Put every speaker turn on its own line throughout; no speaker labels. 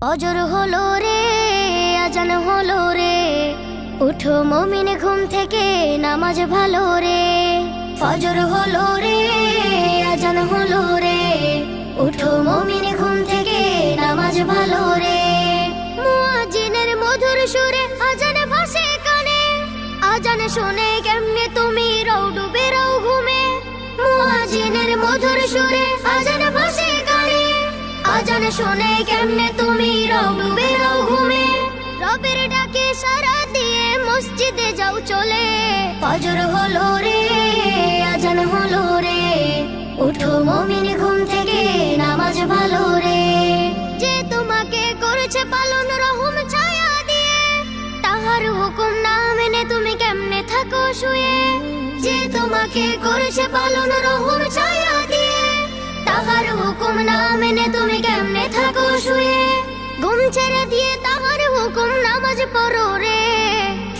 অজর হলো রে, আজান হলো রে, উঠো মুমিন ঘুম থেকে নামাজ ভালো রে। ফজর হলো রে, আজান হলো রে, উঠো মুমিন ঘুম থেকে নামাজ ভালো রে। মুয়াজ্জিনের মধুর সুরে আজান ভাসে কানে, আজান শুনে কেমনে তুমি রও ডুবে রও ঘুমে। মুয়াজ্জিনের মধুর সুরে আজান ভাসে কানে, আজান শুনে কেমনে তুমি রও ডুবে রও ঘুমে। রবের ডাকে সাড়া দিয়ে মসজিদে যাও চলে। ফজর হলো রে, আজান হলো রে, উঠো মুমিন ঘুম থেকে নামাজ ভালো রে। যে তোমাকে করেছে পালন রহম ছায়া দিয়ে, তাহার হুকুম না মেনে তুমি কেমনে থাকো শুয়ে। যে তোমাকে করেছে পালন রহম ছায়া দিয়ে, তাহার হুকুম না মেনে তুমি কেমনে থাকো শুয়ে। ঘুম ছেড়ে দিয়ে তাহার হুকুম নামাজ পড়ো রে।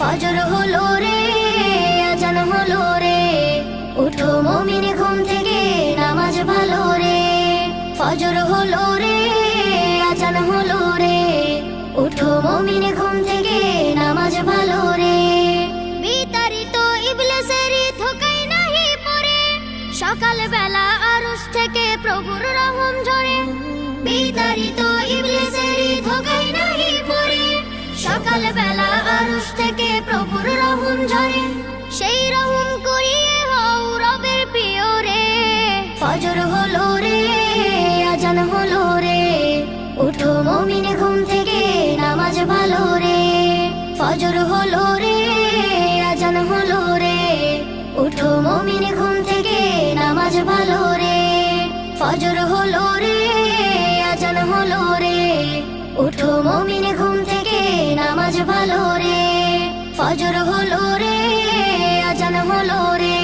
ফজর হলো রে, আজান হলো রে, উঠো মুমিন ঘুম থেকে নামাজ ভালো রে। ফজর হলো রে, আজান হলো রে, উঠো মুমিন ঘুম থেকে নামাজ ভালো রে। বিতাড়িত ইবলিসের ধোঁকায় নাহি পড়ে, সকাল বেলা আরশ থেকে প্রভুর রহম ঝরে। বিতাড়িত ইবলিসের ধোঁকায় নাহি পড়ে, সকাল বেলা আরশ থেকে প্রভুর রহম ঝরে। সেই রহম করিয়ে হও রবের প্রিয় রে। ফজর হলো রে, আজান হলো রে, উঠো মুমিন ঘুম থেকে নামাজ ভালো রে। ফজর হলো রে, আজান হলো রে, উঠো মুমিন ঘুম থেকে নামাজ ভালো রে। ফজর হলো রে, আজান হলো রে, উঠো মুমিন ঘুম থেকে নামাজ ভালো রে। ফজর হলো রে, আজান হলো রে,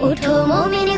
উঠো মুমিন